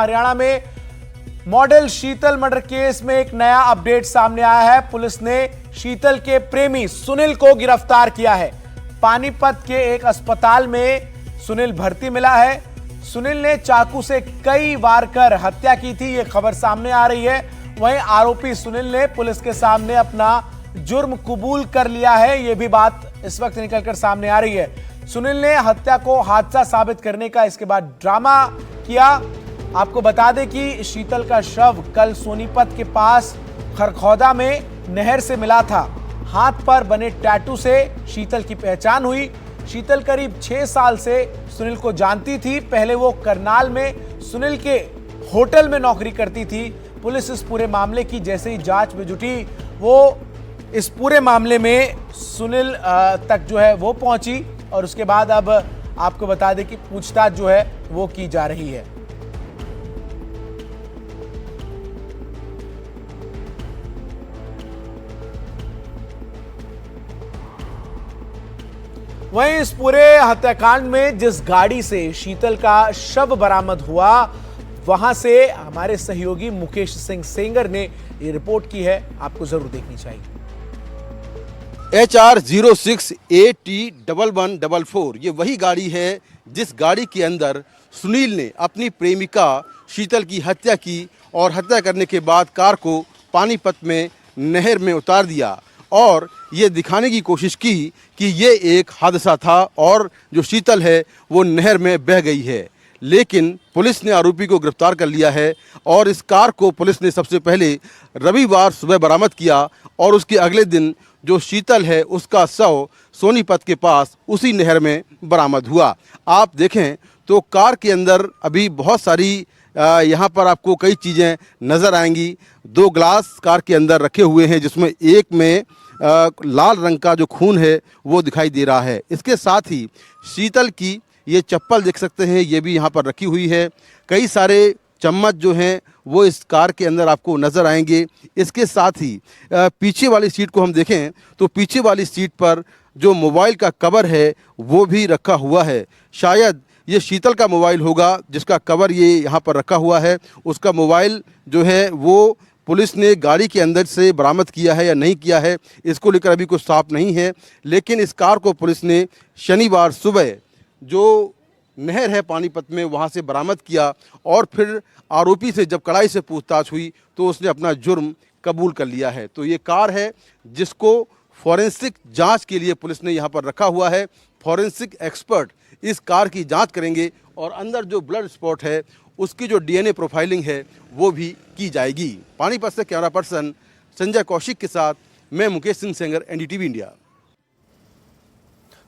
हरियाणा में मॉडल शीतल murder case में एक नया अपडेट सामने आया है। पुलिस ने शीतल के प्रेमी सुनील को गिरफ्तार किया है। पानीपत के एक अस्पताल में सुनील भर्ती मिला है। सुनील ने चाकू से कई वार कर हत्या की थी, यह खबर सामने आ रही है। वहीं आरोपी सुनील ने पुलिस के सामने अपना जुर्म कबूल कर लिया है, यह भी बात इस वक्त निकलकर सामने आ रही है। सुनील ने हत्या को हादसा साबित करने का इसके बाद ड्रामा किया। आपको बता दें कि शीतल का शव कल सोनीपत के पास खरखौदा में नहर से मिला था। हाथ पर बने टैटू से शीतल की पहचान हुई। शीतल करीब 6 साल से सुनील को जानती थी। पहले वो करनाल में सुनील के होटल में नौकरी करती थी। पुलिस इस पूरे मामले की जैसे ही जांच में जुटी, वो इस पूरे मामले में सुनील तक जो है वो पहुंची और उसके बाद अब आपको बता दें कि पूछताछ जो है वो की जा रही है। वहीं इस पूरे हत्याकांड में जिस गाड़ी से शीतल का शव बरामद हुआ, वहां से हमारे सहयोगी मुकेश सिंह सेंगर ने ये रिपोर्ट की है, आपको जरूर देखनी चाहिए। HR 06 AT 1144 ये वही गाड़ी है जिस गाड़ी के अंदर सुनील ने अपनी प्रेमिका शीतल की हत्या की और हत्या करने के बाद कार को पानीपत में नहर में उतार दिया और ये दिखाने की कोशिश की कि ये एक हादसा था और जो शीतल है वो नहर में बह गई है। लेकिन पुलिस ने आरोपी को गिरफ्तार कर लिया है और इस कार को पुलिस ने सबसे पहले रविवार सुबह बरामद किया और उसके अगले दिन जो शीतल है उसका शव सोनीपत के पास उसी नहर में बरामद हुआ। आप देखें तो कार के अंदर अभी बहुत सारी यहाँ पर आपको कई चीज़ें नज़र आएंगी। 2 ग्लास कार के अंदर रखे हुए हैं जिसमें एक में लाल रंग का जो खून है वो दिखाई दे रहा है। इसके साथ ही शीतल की ये चप्पल देख सकते हैं, ये भी यहाँ पर रखी हुई है। कई सारे चम्मच जो हैं वो इस कार के अंदर आपको नज़र आएंगे। इसके साथ ही पीछे वाली सीट को हम देखें तो पीछे वाली सीट पर जो मोबाइल का कवर है वो भी रखा हुआ है। शायद ये शीतल का मोबाइल होगा जिसका कवर ये यहाँ पर रखा हुआ है। उसका मोबाइल जो है वो पुलिस ने गाड़ी के अंदर से बरामद किया है या नहीं किया है, इसको लेकर अभी कुछ साफ नहीं है। लेकिन इस कार को पुलिस ने शनिवार सुबह जो नहर है पानीपत में वहाँ से बरामद किया और फिर आरोपी से जब कड़ाई से पूछताछ हुई तो उसने अपना जुर्म कबूल कर लिया है। तो ये कार है जिसको फॉरेंसिक जांच के लिए पुलिस ने यहाँ पर रखा हुआ है। फॉरेंसिक एक्सपर्ट इस कार की जांच करेंगे और अंदर जो ब्लड स्पॉट है उसकी जो DNA प्रोफाइलिंग है वो भी की जाएगी। पानीपत से कैमरा पर्सन संजय कौशिक के साथ मैं मुकेश सिंह सेंगर, NDTV इंडिया।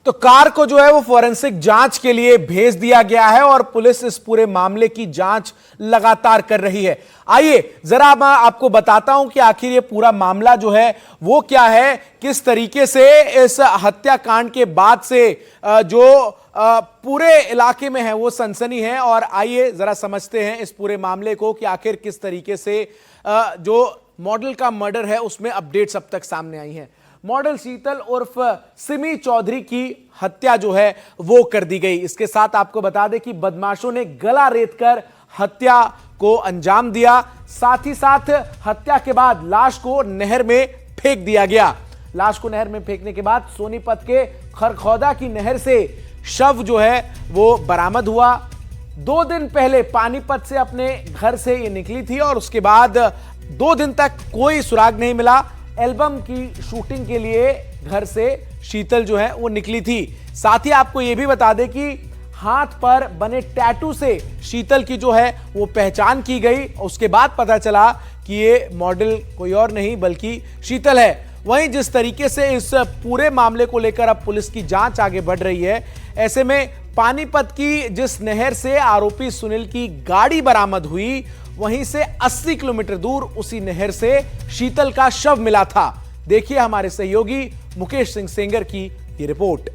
तो कार को जो है वो फॉरेंसिक जांच के लिए भेज दिया गया है और पुलिस इस पूरे मामले की जांच लगातार कर रही है। आइए जरा मैं आपको बताता हूं कि आखिर ये पूरा मामला जो है वो क्या है, किस तरीके से इस हत्याकांड के बाद से जो पूरे इलाके में है वो सनसनी है। और आइए जरा समझते हैं इस पूरे मामले को कि आखिर किस तरीके से जो मॉडल का मर्डर है उसमें अपडेट्स अब तक सामने आई हैं। मॉडल शीतल उर्फ सिमी चौधरी की हत्या जो है वो कर दी गई। इसके साथ आपको बता दें कि बदमाशों ने गला रेतकर हत्या को अंजाम दिया। साथ ही साथ हत्या के बाद लाश को नहर में फेंक दिया गया। लाश को नहर में फेंकने के बाद सोनीपत के खरखौदा की नहर से शव जो है वो बरामद हुआ। 2 दिन पहले पानीपत से अपने घर से ये निकली थी और उसके बाद 2 दिन तक कोई सुराग नहीं मिला। एल्बम की शूटिंग के लिए घर से शीतल जो है वो निकली थी। साथ ही आपको यह भी बता दें कि हाथ पर बने टैटू से शीतल की जो है वो पहचान की गई। उसके बाद पता चला कि ये मॉडल कोई और नहीं बल्कि शीतल है। वहीं जिस तरीके से इस पूरे मामले को लेकर अब पुलिस की जांच आगे बढ़ रही है, ऐसे में पानीपत की जिस नहर से आरोपी सुनील की गाड़ी बरामद हुई वहीं से 80 किलोमीटर दूर उसी नहर से शीतल का शव मिला था। देखिए हमारे सहयोगी मुकेश सिंह सेंगर की ये रिपोर्ट।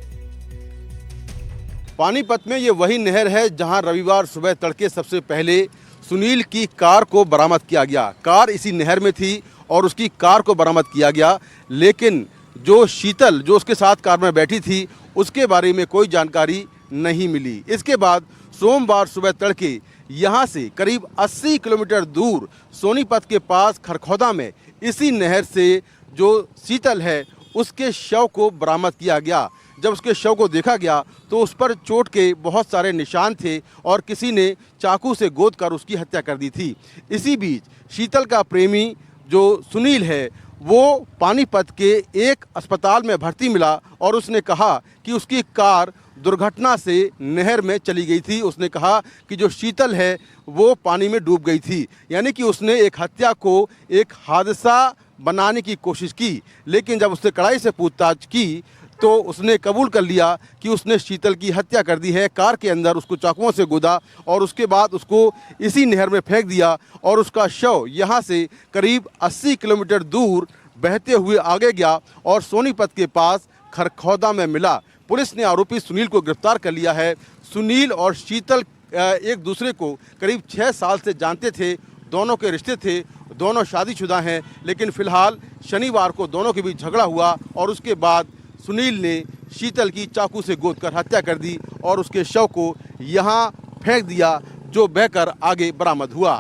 पानीपत में ये वही नहर है जहां रविवार सुबह तड़के सबसे पहले सुनील की कार को बरामद किया गया। कार इसी नहर में थी और उसकी कार को बरामद किया गया, लेकिन जो शीतल जो उसके साथ कार में बैठी थी उसके बारे में कोई जानकारी नहीं मिली। इसके बाद सोमवार सुबह तड़के यहाँ से करीब 80 किलोमीटर दूर सोनीपत के पास खरखौदा में इसी नहर से जो शीतल है उसके शव को बरामद किया गया। जब उसके शव को देखा गया तो उस पर चोट के बहुत सारे निशान थे और किसी ने चाकू से गोद कर उसकी हत्या कर दी थी। इसी बीच शीतल का प्रेमी जो सुनील है वो पानीपत के एक अस्पताल में भर्ती मिला और उसने कहा कि उसकी कार दुर्घटना से नहर में चली गई थी। उसने कहा कि जो शीतल है वो पानी में डूब गई थी, यानी कि उसने एक हत्या को एक हादसा बनाने की कोशिश की। लेकिन जब उससे कड़ाई से पूछताछ की तो उसने कबूल कर लिया कि उसने शीतल की हत्या कर दी है। कार के अंदर उसको चाकुओं से गोदा और उसके बाद उसको इसी नहर में फेंक दिया और उसका शव यहाँ से करीब 80 किलोमीटर दूर बहते हुए आगे गया और सोनीपत के पास खरखौदा में मिला। पुलिस ने आरोपी सुनील को गिरफ्तार कर लिया है। सुनील और शीतल एक दूसरे को करीब 6 साल से जानते थे, दोनों के रिश्ते थे, दोनों शादीशुदा हैं। लेकिन फिलहाल शनिवार को दोनों के बीच झगड़ा हुआ और उसके बाद सुनील ने शीतल की चाकू से गोदकर हत्या कर दी और उसके शव को यहाँ फेंक दिया, जो बहकर आगे बरामद हुआ।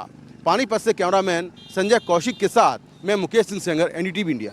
पानीपत से कैमरामैन संजय कौशिक के साथ मैं मुकेश सिंह सेंगर, NDTV इंडिया।